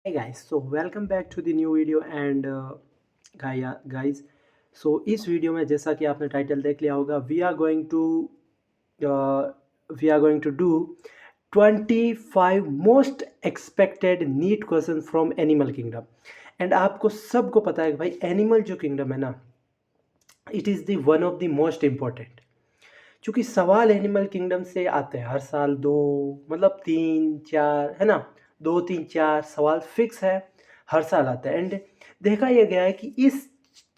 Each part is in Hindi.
Hey guys, so welcome back to the new video and guys, so इस वीडियो में जैसा कि आपने टाइटल देख लिया होगा we are going to do 25 most expected NEET question from animal kingdom. And आपको सबको पता है कि भाई एनिमल जो किंगडम है ना, it is the one of the most important. क्योंकि सवाल एनिमल किंगडम से आते हैं हर साल, दो मतलब तीन चार है ना, दो तीन चार सवाल फिक्स है, हर साल आते हैं। एंड देखा यह गया है कि इस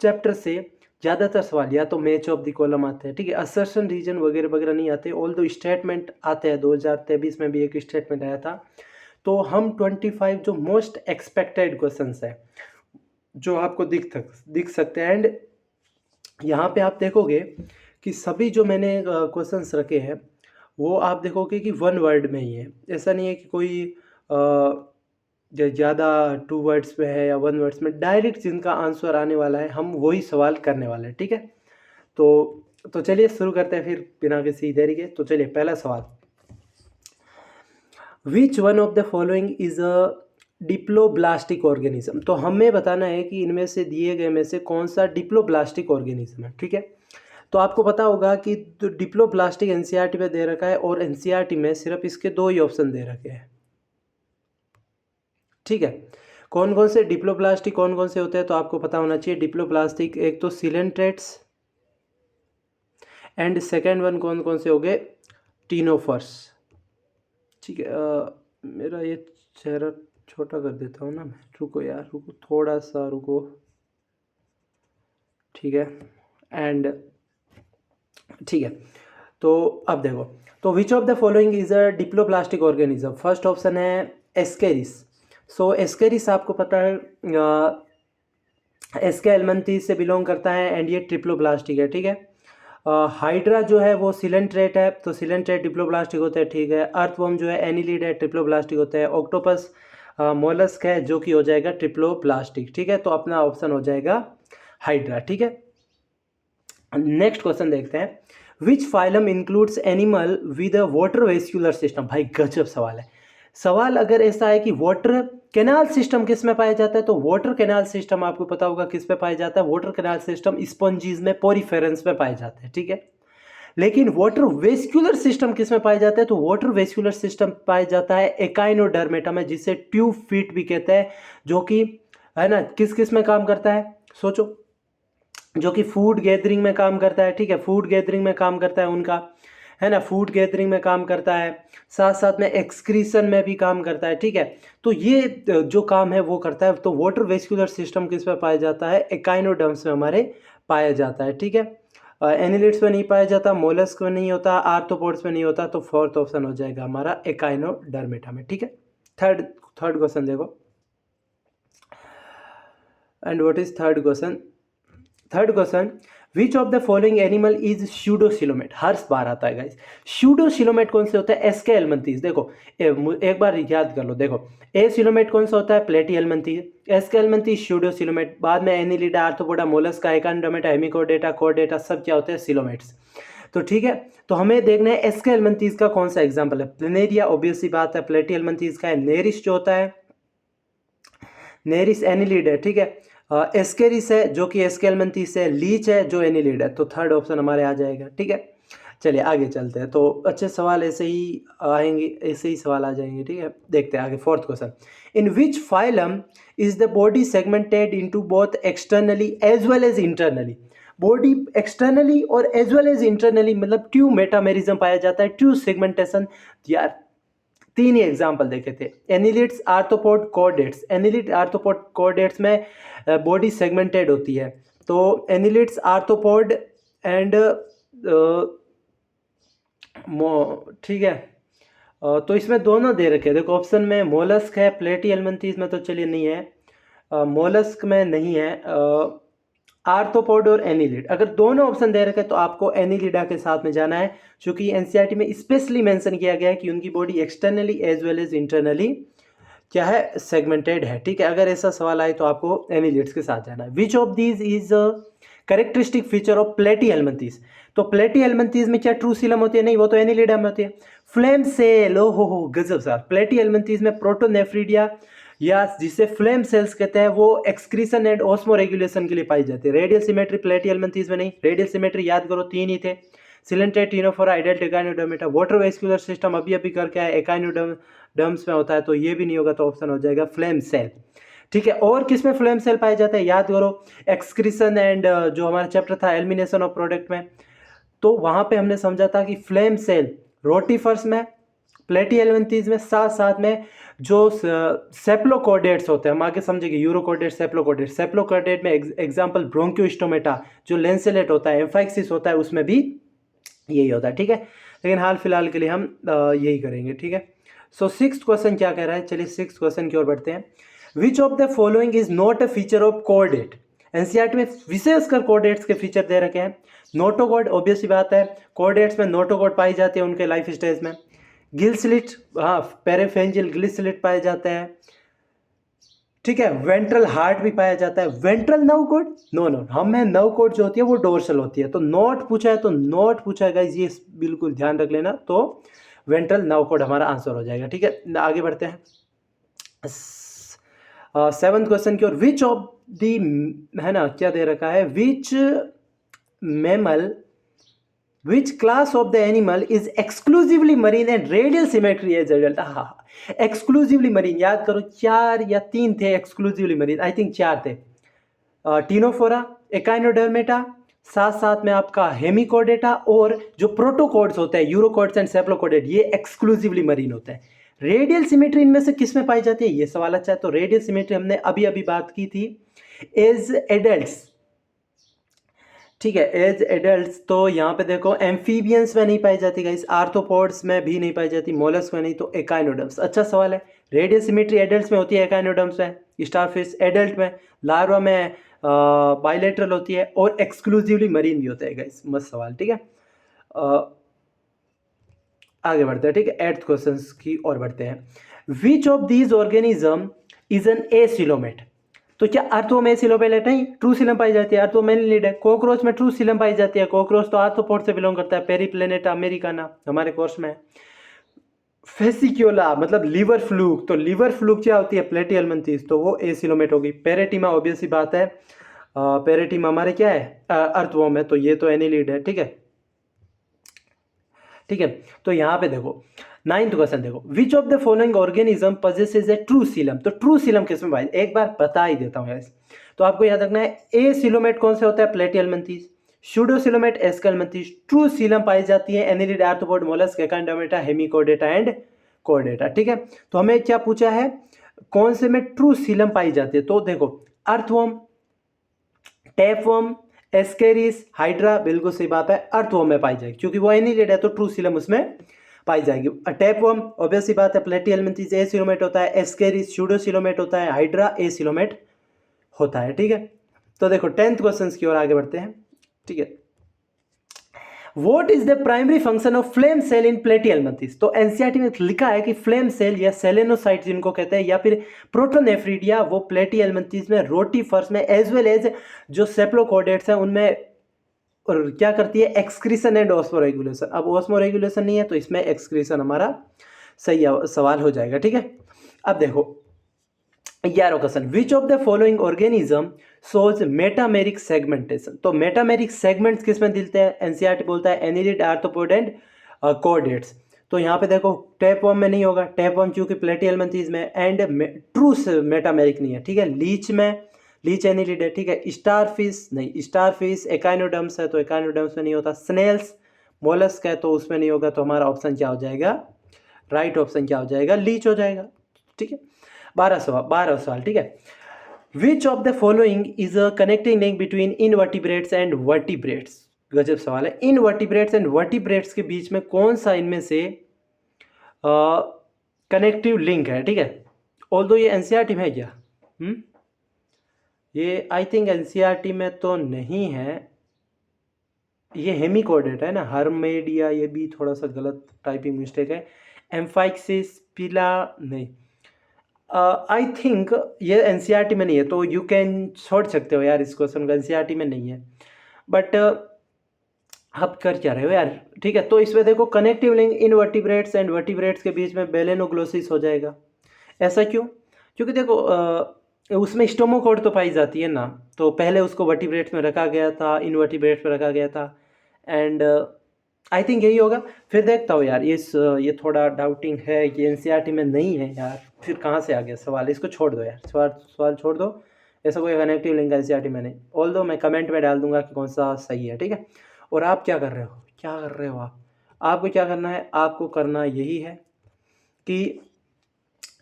चैप्टर से ज़्यादातर सवाल या तो मैच ऑफ द कॉलम आते हैं, ठीक है, असर्शन रीजन वगैरह वगैरह नहीं आते। ऑल दो स्टेटमेंट आते हैं, 2023 में भी एक स्टेटमेंट आया था। तो हम 25 जो मोस्ट एक्सपेक्टेड क्वेश्चन है जो आपको दिख सकते हैं। एंड यहाँ पे आप देखोगे कि सभी जो मैंने क्वेश्चंस रखे हैं वो आप देखोगे कि वन वर्ड में ही है। ऐसा नहीं है कि कोई जो ज़्यादा टू वर्ड्स में है या वन वर्ड्स में, डायरेक्ट जिनका आंसर आने वाला है हम वही सवाल करने वाले हैं, ठीक है। तो चलिए शुरू करते हैं फिर बिना किसी देरी के। तो चलिए पहला सवाल, which one of the following is a diploblastic organism. तो हमें बताना है कि इनमें से दिए गए में से कौन सा डिप्लोब्लास्टिक ऑर्गेनिज्म है, ठीक है। तो आपको पता होगा कि डिप्लोब्लास्टिक एनसीईआरटी में दे रखा है और एनसीईआरटी में सिर्फ इसके दो ही ऑप्शन दे रखे हैं, ठीक है। कौन कौन से डिप्लोब्लास्टिक कौन कौन से होते हैं तो आपको पता होना चाहिए। डिप्लोब्लास्टिक एक तो सिलेंट्रेट्स, एंड सेकेंड वन कौन कौन से हो गए, टीनोफर्स, ठीक है। मेरा ये चेहरा छोटा कर देता हूँ ना मैं, रुको यार, रुको थोड़ा सा रुको, ठीक है। एंड ठीक है, तो अब देखो, तो विच of the following is a diploblastic organism. First option है एस्केरिस। सो एस्केरिस आपको पता है एस्के एलमंथीस से बिलोंग करता है एंड ये ट्रिप्लोप्लास्टिक है, ठीक है। हाइड्रा जो है वो सिलेंट्रेट है, तो सिलेंट्रेट डिप्लोप्लास्टिक होता है, ठीक है। अर्थवर्म जो है एनिलीड है, ट्रिप्लोप्लास्टिक होता है। ऑक्टोपस मोलस्क है जो कि हो जाएगा ट्रिप्लोप्लास्टिक, ठीक है। तो अपना ऑप्शन हो जाएगा हाइड्रा, ठीक है। नेक्स्ट क्वेश्चन देखते हैं, which phylum includes animal with a water vascular system. भाई गजब सवाल है। सवाल अगर ऐसा है कि वाटर कैनाल सिस्टम किस में पाया जाता है, तो वाटर कैनाल सिस्टम आपको पता होगा किस में पाया जाता है। वाटर कैनाल सिस्टम स्पॉन्जीज में, पोरीफेरेंस में पाए जाते हैं, ठीक है। लेकिन वाटर वेस्क्यूलर सिस्टम किस में पाया जाता है, तो वाटर वेस्क्यूलर सिस्टम पाया जाता है एकाइनोडर्मेटा में, जिसे ट्यूब फीट भी कहते हैं, जो कि है ना किस किस में काम करता है सोचो, जो कि फूड गैदरिंग में काम करता है, ठीक है। फूड गैदरिंग में काम करता है उनका, है ना, फूड गैदरिंग में काम करता है, साथ साथ में एक्सक्रीशन में भी काम करता है, ठीक है। तो ये जो काम है वो करता है। तो वाटर वेस्कुलर सिस्टम किस में पाया जाता है, एकाइनोडर्म्स में हमारे पाया जाता है, ठीक है। एनिलिड्स में नहीं पाया जाता, मोलस्क में नहीं होता, आर्थ्रोपोड्स में नहीं होता। तो फोर्थ ऑप्शन हो जाएगा हमारा एकाइनोडर्मेटा में, ठीक है। थर्ड थर्ड क्वेश्चन देखो, and what is third question. Third question, which of the following animal is pseudocoelomate. हर बार आता है गाइस। स्यूडोसिलोमेट कौन से होता है, एस्के एलमंथीस। देखो एक बार याद कर लो, देखो ए सिलोमेट कौन सा होता है, प्लेटी एलमंथीस, एस्के एलमंथीस, स्यूडोसिलोमेट, बाद में Annelida, arthropoda, Mollusca, echinodermata, hemichordata, Chordata, सब क्या होते हैं, सिलोमेट्स। तो ठीक है, तो हमें देखना है एस्के एलमंथीस का कौन सा एग्जाम्पल है। प्लेनेरिया ऑब्वियस सी बात है, प्लेटी एलमंथीस का है। नेरिस जो होता है, नेरिस एनिलिड है, ठीक है। एस्केरिस है जो कि एस्केलमंथीस है। लीच है जो एनिलिड है। तो थर्ड ऑप्शन हमारे आ जाएगा, ठीक है। चलिए आगे चलते हैं। तो अच्छे सवाल ऐसे ही आएंगे, ऐसे ही सवाल आ जाएंगे, ठीक है। देखते हैं आगे। Fourth question, in which phylum is the body segmented into both externally as well as internally. Body externally और एज वेल एज इंटरनली मतलब ट्यू मेटामेरिज्म पाया जाता है, ट्यू सेगमेंटेशन। यार तीन ही एग्जाम्पल देखे थे, annelids, arthropod, chordates. Annelid, arthropod, chordates में बॉडी सेगमेंटेड होती है। तो एनिलिड्स, आर्थ्रोपोड एंड ठीक है। तो इसमें दोनों दे रखे हैं, देखो ऑप्शन में मोलस्क है, प्लेटी एलमंथीस में तो चलिए नहीं है, मोलस्क में नहीं है, आर्थ्रोपोड और एनिलिड। अगर दोनों ऑप्शन दे रखे तो आपको एनिलिडा के साथ में जाना है, क्योंकि एनसीईआरटी में स्पेशली मेंशन किया गया है कि उनकी body externally as well as internally क्या है, सेगमेंटेड है, ठीक है। अगर ऐसा सवाल आए तो आपको एनिलिड्स के साथ जाना है। Which of these is characteristic feature of प्लेटी एलमंथीस। तो प्लेटी एलमंथीस में क्या ट्रू सीलम होती है, नहीं, वो तो एनिलिडा में होती है। फ्लेम सेल, ओ हो गजब सर। प्लेटी एलमंथीस में प्रोटोनेफ्रिडिया या जिसे फ्लेम सेल्स कहते हैं, वो एक्सक्रीशन एंड ऑस्मो रेगुलेशन के लिए पाई जाती है। रेडियल सिमेट्री प्लेटिहेल्मिन्थेस में नहीं। रेडियल सिमेट्री याद करो 3 ही थे, coelenterate, Ctenophora, adult echinodermata. Water vascular system अभी अभी करके आया, एकाइनोडर्म्स में होता है, तो ये भी नहीं होगा, तो ऑप्शन हो जाएगा फ्लेम सेल। ठीक है, और किस में फ्लेम सेल पाए जाते हैं याद करो, एक्सक्रीशन एंड जो हमारा चैप्टर था एलिमिनेशन ऑफ प्रोडक्ट में, तो वहां पे हमने समझा था कि फ्लेम सेल रोटिफर्स में, प्लेटिहेल्मिन्थेस में, साथ साथ में जो सेप्लोकोडेट्स होते हैं, हम आगे समझेंगे, यूरोकोडेट, सेप्लोकोडेट। सेप्लोकोडेट में एग्जांपल ब्रोंकियोस्टोमेटा, जो लेंसेलेट होता है, एम्फाइक्सिस होता है, उसमें भी यही होता है। ठीक है, लेकिन हाल फिलहाल के लिए हम यही करेंगे। ठीक है, सो 6th क्वेश्चन क्या कह रहा है, चलिए 6th क्वेश्चन की ओर बढ़ते हैं। विच of the following is not a feature of coordinate. NCERT में विशेषकर कोऑर्डिनेट्स के फीचर दे रखे हैं। नोटोकॉर्ड, ऑब्वियसली बात है, कोऑर्डिनेट्स में नोटोकॉर्ड पाई जाती है उनके लाइफ स्टेज में। गिल स्लिट, हाँ, पेरिफेरेंजियल गिल स्लिट पाए जाते हैं। ठीक है, वेंट्रल हार्ट भी पाया जाता है। Ventral nerve cord, no no, हमें नर्व कोड जो होती है वो डोर्सल होती है, तो नॉट पूछा है तो नॉट पूछा है गाइस, ये बिल्कुल ध्यान रख लेना, तो वेंट्रल नर्व कोड हमारा आंसर हो जाएगा। ठीक है, आगे बढ़ते हैं 7th क्वेश्चन की ओर। विच ऑफ दी, है ना, क्या दे रखा है, which mammal, which class of the animal is exclusively marine and radial symmetry as result. हाँ, एक्सक्लूसिवली मरीन, याद करो 4 या 3 थे एक्सक्लूसिवली मरीन, आई थिंक 4 थे। टिनोफोरा, एकाइनोडर्मेटा, साथ साथ में आपका हेमिकोडेटा, और जो प्रोटोकोड्स होते हैं, यूरोकोड्स एंड सेप्लोकोडेट, ये एक्सक्लूसिवली मरीन होते हैं। रेडियल सिमेट्री इनमें से किस में पाई जाती है, ये सवाल अच्छा है। तो रेडियल सिमेट्री हमने अभी अभी बात की थी, एज एडल्ट्स। ठीक है, एज एडल्ट्स, तो यहाँ पे देखो एम्फीबियंस में नहीं पाई जाती गाइस, आर्थ्रोपोड्स में भी नहीं पाई जाती, मोलस्क में नहीं, तो एकाइनोडर्म्स। अच्छा सवाल है, रेडियल सिमेट्री एडल्ट्स में होती है, एकाइनोडर्म्स में, स्टारफिश एडल्ट में, लार्वा में बाइलेटरल होती है, और एक्सक्लूसिवली मरीन भी होता है गाइस। मस्त सवाल। ठीक है, आगे बढ़ते हैं। ठीक है, 8th क्वेश्चन की ओर बढ़ते हैं। Which of these organism is an acoelomate. तो क्या अर्थवोम एसिलोमेट नहीं, ट्रू सीलम पाई जाती है, अर्थवोम एनिलिड है। कॉकरोच में ट्रू सीलम पाई जाती है, कॉकरोच तो आर्थ्रोपोड से बिलोंग करता है, पेरीप्लेनेटा अमेरिकाना हमारे कोर्स में। फेसिक्योला मतलब लीवर फ्लूक, तो लीवर फ्लूक क्या होती है, प्लेटिहेल्मिन्थेस, तो वो एसिलोमेट होगी। पेरेटिमा, ऑब्वियसली बात है, पेरेटिमा हमारे क्या है, अर्थवोम है, तो ये तो एनिलिड है। ठीक है, ठीक है, तो यहाँ पे देखो 9th क्वेश्चन देखो, which of the following organism possesses a true coelom. तो ट्रू सीलम किसमें भाई, एक बार बता ही देता हूँ गाइस, तो आपको याद रखना है, ए सिलोमेट कौन से होता है, प्लेटिहेल्मिन्थेस, सूडोसिलोमेट एस्केल्मिन्थेस। ट्रू सीलम पाई जाती है annelid, arthropod, mollusc, echinodermata, hemichordata and कोडेटा। ठीक है, तो हमें क्या पूछा है, कौन से में ट्रू सीलम पाई जाती है, तो देखो अर्थवॉर्म, टैपवर्म, एस्केरिस, हाइड्रा, बिल्कुल सही बात है, अर्थवॉर्म में पाई जाएगी, क्योंकि वो एनिलिड है, तो ट्रू सीलम उसमें पाई जाएगी। टैपवर्म ऑब्वियसली बात है, प्लेटिहेल्मिन्थेस एसिलोमेट होता है, एस्केरिस सूडोसिलोमेट होता है, हाइड्रा एसिलोमेट होता है। ठीक है, तो देखो 10th क्वेश्चन की ओर आगे बढ़ते हैं। ठीक है, what is the primary function of flame cell in platyhelminthes. तो एनसीईआरटी में लिखा है कि फ्लेम सेल या सेलेनोसाइट जिनको कहते हैं, या फिर प्रोटोनेफ्रिडिया, वो प्लेटिहेल्मिन्थेस में, रोटिफर्स में, एज वेल एज जो सेप्लोकोडेट्स हैं उनमें, और क्या करती है, एक्सक्रीशन एंड ऑस्मो रेगुलेशन। अब ऑस्मो रेगुलेशन नहीं है, तो इसमें एक्सक्रीशन हमारा सही सवाल हो जाएगा। ठीक है, अब देखो 11 question, which of the following organism shows metameric segmentation. तो मेटामेरिक सेगमेंट्स किस में दिलते हैं, एनसीईआरटी बोलता है एनिलिड, आर्थ्रोपोड एंड कोऑर्डिनेट्स। तो यहाँ पे देखो टैपवर्म में नहीं होगा, टैपवर्म क्योंकि प्लेटिहेल्मिन्थेस में, एंड ट्रू मेटामेरिक नहीं है। ठीक है, लीच में, लीच एनिलिड है। ठीक है, स्टारफिश नहीं, स्टारफिश एकाइनोडर्म्स है, तो एकाइनोडर्म्स में नहीं होता। स्नेल्स, मोलस्क है, तो उसमें नहीं होगा, तो हमारा ऑप्शन क्या हो जाएगा, राइट ऑप्शन क्या हो जाएगा, लीच हो जाएगा। ठीक है, 12 सवाल। ठीक है, which of the following is a connecting link between invertebrates and vertebrates. गजब सवाल है, इनवर्टिब्रेट्स एंड वर्टिब्रेट्स के बीच में कौन सा इनमें से कनेक्टिव लिंक है। ठीक है, ऑल्दो ये एनसीईआरटी में है क्या, ये आई थिंक एनसीईआरटी में तो नहीं है, ये हेमिकोडेट है ना, हर्मेडिया, ये भी थोड़ा सा गलत टाइपिंग मिस्टेक है। एम्फाइक्सिस पिला नहीं, आई थिंक ये एनसीईआरटी में नहीं है, तो यू कैन छोड़ सकते हो यार इस क्वेश्चन का, एनसीईआरटी में नहीं है। बट आप कर क्या रहे हो यार। ठीक है, तो इसमें देखो connective link invertebrates and vertebrates के बीच में बेलेनोग्लोसिस हो जाएगा। ऐसा क्यों, क्योंकि देखो उसमें स्टोमोकोड तो पाई जाती है ना, तो पहले उसको वर्टिब्रेट्स में रखा गया था, इनवर्टिब्रेट्स में रखा गया था, एंड आई थिंक यही होगा। फिर देखता हूँ यार, ये थोड़ा डाउटिंग है, ये एनसीईआरटी में नहीं है यार, फिर कहाँ से आ गया सवाल, इसको छोड़ दो यार, सवाल छोड़ दो, ऐसा कोई कनेक्टिव लिंक एनसीईआरटी में नहीं। ऑल दो मैं कमेंट में डाल दूंगा कि कौन सा सही है, ठीक है। और आप क्या कर रहे हो, क्या कर रहे हो आपको क्या करना है, आपको करना यही है कि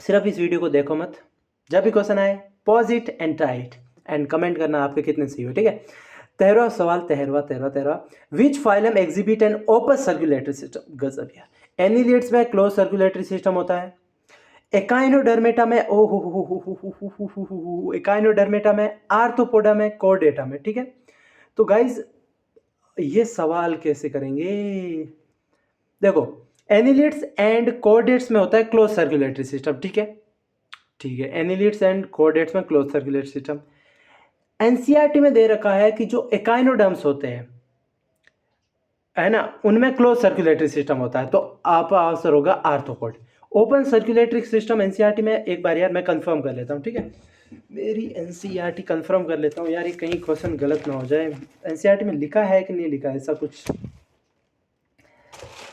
सिर्फ इस वीडियो को देखो मत, जब भी क्वेश्चन आए pause it and try it and comment करना आपके कितने सही हो, ठीक है। तेरहवा सवाल, तेरहवा which phylum exhibit an open circulatory system. गजब यार, एनिलियड्स में क्लोज सर्कुलेटरी सिस्टम होता है, एकाइनोडर्मेटा में एकाइनोडर्मेटा में, आर्थ्रोपोडा में, कॉर्डेटा में, ठीक है। तो गाइज ये सवाल कैसे करेंगे, देखो एनिलिड्स एंड कॉर्डेट्स में होता है क्लोज सर्कुलेटरी सिस्टम, ठीक है, एनिलिड्स एंड कॉर्डेट्स में क्लोज सर्कुलेटरी सिस्टम। एनसीईआरटी में दे रखा है कि जो एकाइनोडर्म्स होते हैं, है ना, उनमें क्लोज सर्कुलेटरी सिस्टम होता है, तो आपका आंसर होगा arthropod. Open circulatory system NCERT में, एक बार यार मैं कंफर्म कर लेता हूँ, ठीक है, मेरी एनसीईआरटी कंफर्म कर लेता हूँ यार, ये कहीं क्वेश्चन गलत ना हो जाए। एनसीईआरटी में लिखा है कि नहीं लिखा है ऐसा कुछ,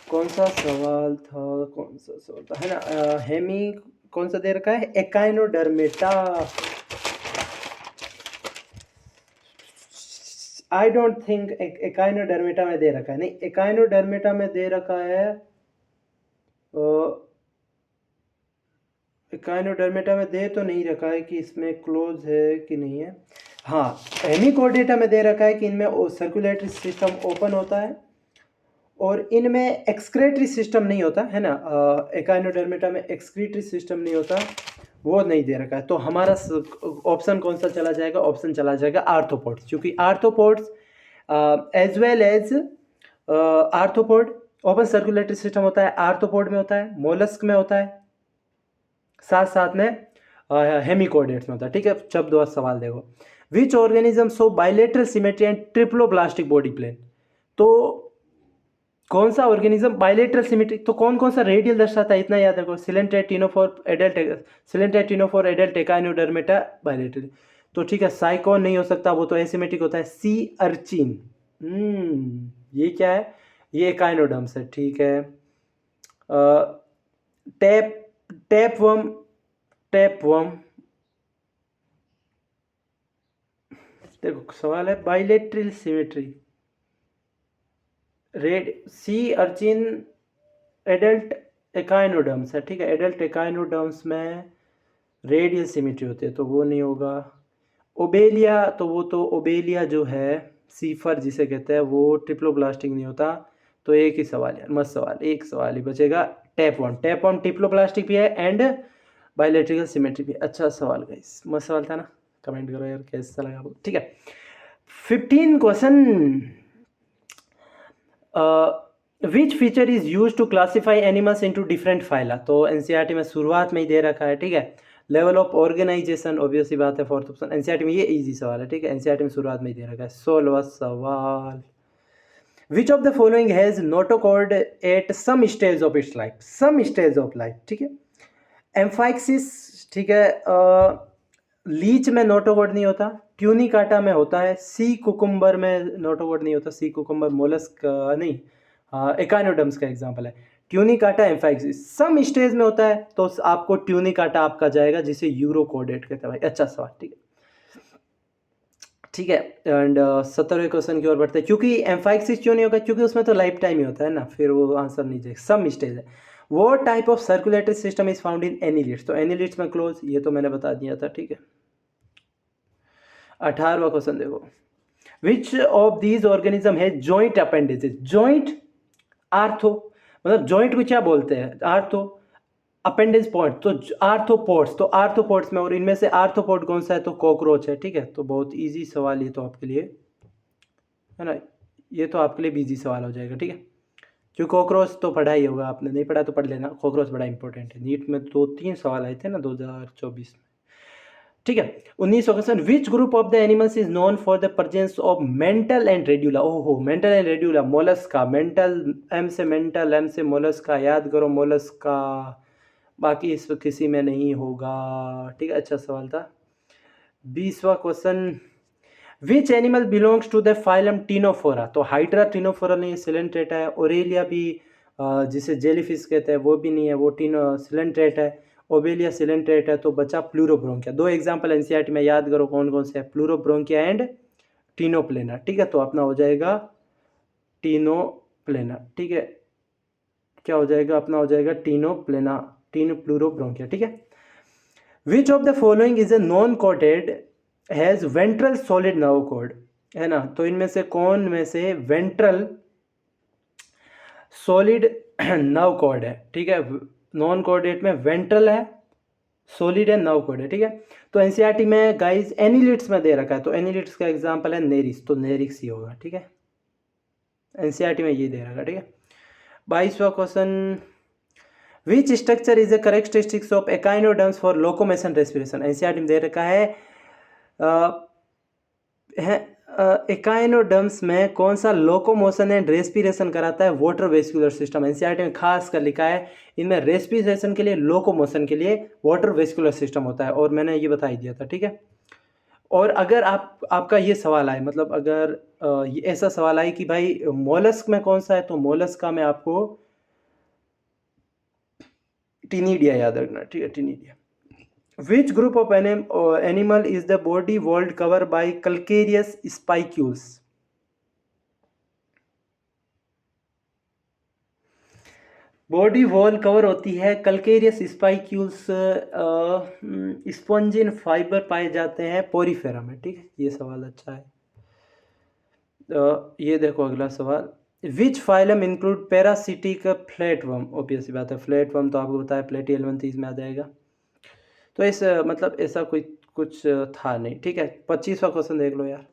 कौन सा सवाल था, है ना, हेमी कौन सा दे रखा है, echinodermata. I don't think echinodermata में दे रखा है, नहीं एकाइनोडर्मेटा में दे रखा है, एकाइनोडर्मेटा में दे तो नहीं रखा है कि इसमें क्लोज है कि नहीं है। हाँ, हेमिकोर्डेटा में दे रखा है कि इनमें सर्कुलेटरी सिस्टम ओपन होता है और इनमें एक्सक्रेटरी सिस्टम नहीं होता है ना, एकाइनोडर्मेटा में एक्सक्रीटरी सिस्टम नहीं होता, वो नहीं दे रखा है। तो हमारा ऑप्शन कौन सा चला जाएगा, ऑप्शन चला जाएगा आर्थ्रोपोड्स, क्योंकि arthropods as well as arthropod open circulatory system होता है, आर्थ्रोपोड में होता है, मोलस्क में होता है, साथ साथ में हेमिकोर्डेट्स में होता है, ठीक है। जब दो सवाल देखो, which organism so bilateral symmetry and triploblastic body plan. तो कौन सा ऑर्गेनिज्म बाइलेटरल सिमेट्री, तो कौन कौन सा रेडियल दर्शाता है, इतना याद रखो, सिलेंट्रेटिनोफोर एडल्ट एकाइनोडर्मेटा बाइलेटरल। तो ठीक है, साइकोन नहीं हो सकता, वो तो एसिमेट्रिक होता है, सी अर्चिन, ये क्या है, ये एकाइनोडर्म्स है, ठीक है। टैपवर्म देखो सवाल है bilateral symmetry, red sea urchin adult echinoderms है, ठीक है, एडल्ट एकाइनोडर्म्स में रेडियल सिमेट्री होती है, तो वो नहीं होगा। ओबेलिया, तो वो तो ओबेलिया जो है सीफर जिसे कहते हैं, वो ट्रिप्लोब्लास्टिक नहीं होता, तो एक ही सवाल यार, मस्त सवाल, एक सवाल ही बचेगा। टैपवर्म ट्रिप्लोब्लास्टिक भी है एंड बाइलेटरल सिमेट्री भी। अच्छा सवाल गाइस, मस्त सवाल था ना, कमेंट करो यार कैसा लगा आपको, ठीक है। 15 question, which feature is use to classify animals into different phyla. तो एनसीईआरटी में शुरुआत में ही दे रखा है, ठीक है। लेवल ऑफ ऑर्गेनाइजेशन, ऑब्वियसली बात है, फोर्थ ऑप्शन एनसीईआरटी में, ये इजी सवाल है, ठीक है, एनसीईआरटी में शुरुआत में ही दे रखा है। 16वां सवाल, which of the following has notochord at some stage of its life, some stage of life, ठीक है। एम्फाइक्सिस, ठीक है, लीच में नोटोकॉर्ड नहीं होता, ट्यूनिकाटा में होता है, सी कुकुम्बर में नोटोकॉर्ड नहीं होता, सी कुकुम्बर मोलस्क नहीं, एकाइनोडर्म्स का एग्जांपल है, ट्यूनिकाटा एम्फाइक्सिस सम स्टेज में होता है, तो आपको ट्यूनिकाटा आपका जाएगा, जिसे यूरोकोडेट कहते हैं भाई। अच्छा सवाल, ठीक है, ठीक है। एंड 17वें क्वेश्चन की ओर बढ़ते हैं, क्योंकि एम्फाइक्सिस क्यों नहीं होगा, क्योंकि उसमें तो लाइफ टाइम ही होता है ना, फिर वो आंसर नहीं जाएगा, सम स्टेज है। वो type of circulatory system is found in annelids, तो एनिलिड्स में क्लोज, ये तो मैंने बता दिया था, ठीक है। 18वां क्वेश्चन देखो, विच ऑफ दीज ऑर्गेनिज्म है जॉइंट अपेंडेजेस, जॉइंट आर्थो, मतलब जॉइंट को क्या बोलते हैं, आर्थो, अपेंडेज पॉइंट, तो आर्थ्रोपोड्स, तो आर्थ्रोपोड्स में, और इनमें से आर्थ्रोपोड कौन सा है, तो कॉकरोच है, ठीक है। तो बहुत इजी सवाल ये तो आपके लिए, है ना, ये तो आपके लिए इजी सवाल हो जाएगा, ठीक है, क्योंकि कॉकरोच तो पढ़ा ही होगा आपने, नहीं पढ़ा तो पढ़ लेना, कॉकरोच बड़ा इंपॉर्टेंट है, नीट में 2-3 सवाल आए थे ना 2024 में, ठीक है। 19 question, which group of the animals is known for the presence of mantle and radula. ओहो, mantle and radula, mollusca, mantle, M से मेंटल, एम से मोलस्का, याद करो मोलस्का, बाकी इस किसी में नहीं होगा। ठीक है, अच्छा सवाल था। 20वां question, which animal belongs to the phylum ctenophora. तो हाइड्रा टीनोफोरा नहीं, सिलेंट्रेटा है। ओरेलिया भी जिसे जेलीफिश कहते हैं वो भी नहीं है, वो सिलेंट्रेट है। ओबेलिया सिलेंट्रेट है। तो बचा प्लूरोब्रोंकिया। 2 एग्जाम्पल एनसीईआरटी में याद करो कौन कौन से है, प्लूरोब्रोंकिया एंड टीनोप्लेना। ठीक है, तो अपना हो जाएगा टीनोप्लेना। ठीक है, क्या हो जाएगा अपना, हो जाएगा टीनोप्लेना, प्लूरोब्रोंकिया। ठीक है, which of the following is a non कोटेड has ventral solid nerve cord, है ना। तो इनमें से कौन में से वेंट्रल सॉलिड नर्व कॉर्ड है। ठीक है, नॉन कोऑर्डिनेट में वेंट्रल है, सॉलिड है, नर्व कॉर्ड है। ठीक है, तो एनसीईआरटी में गाइस एनिलिट्स में दे रखा है, तो एनिलिट्स का एग्जांपल है नेरिस, तो नेरिक्स ही होगा। ठीक है, एनसीईआरटी में ये दे रखा है। ठीक है, 22वां question, which structure is the characteristics of echinoderms for locomotion respiration. NCERT में दे रखा है एकाइनोडर्म्स में कौन सा लोकोमोशन एंड रेस्पिरेशन कराता है, वाटर वेस्कुलर सिस्टम। एनसीईआरटी में खास कर लिखा है इनमें रेस्पिरेशन के लिए, लोकोमोशन के लिए वाटर वेस्कुलर सिस्टम होता है, और मैंने ये बता ही दिया था। ठीक है, और अगर आपका ये सवाल आए, मतलब अगर ये ऐसा सवाल आए कि भाई मोलस्क में कौन सा है, तो मोलस्क का मैं आपको टिनिडिया याद रखना। ठीक है, टिनिडिया। Which group of animal is the body wall covered by calcareous spicules? Body wall cover होती है कल्केरियस स्पाइक्यूल्स, स्पॉन्जिन फाइबर पाए जाते हैं पोरीफेरा में। ठीक है, ये सवाल अच्छा है। ये देखो अगला सवाल, which phylum include parasitic flatworm. Obviously बात है, फ्लैटवर्म तो आपको बताया प्लेटिहेल्मिन्थीज में आ जाएगा। तो इस मतलब ऐसा कोई कुछ था नहीं। ठीक है, 25वां क्वेश्चन देख लो यार,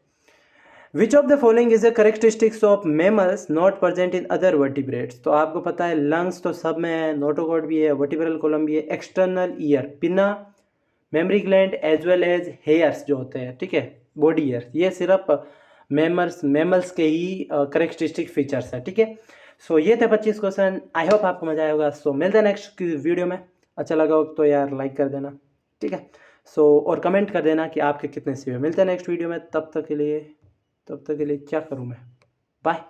विच of the following is the characteristics of mammals not present in other vertebrates. तो आपको पता है लंग्स तो सब में है, नोटोकॉर्ड भी है, वर्टिब्रल कॉलम भी है, external ear, pinna, mammary gland as well as hairs जो होते हैं। ठीक है, बॉडी हेयर्स, ये सिर्फ मैमल्स के ही कैरेक्टरिस्टिक फीचर्स है। ठीक है, सो ये थे 25 क्वेश्चन। आई होप आपको मजा आएगा। सो मिलते हैं नेक्स्ट वीडियो में। अच्छा लगा हो तो यार लाइक कर देना। ठीक है, सो और कमेंट कर देना कि आपके कितने सी हुए। मिलते हैं नेक्स्ट वीडियो में, तब तक के लिए क्या करूँ मैं, बाय।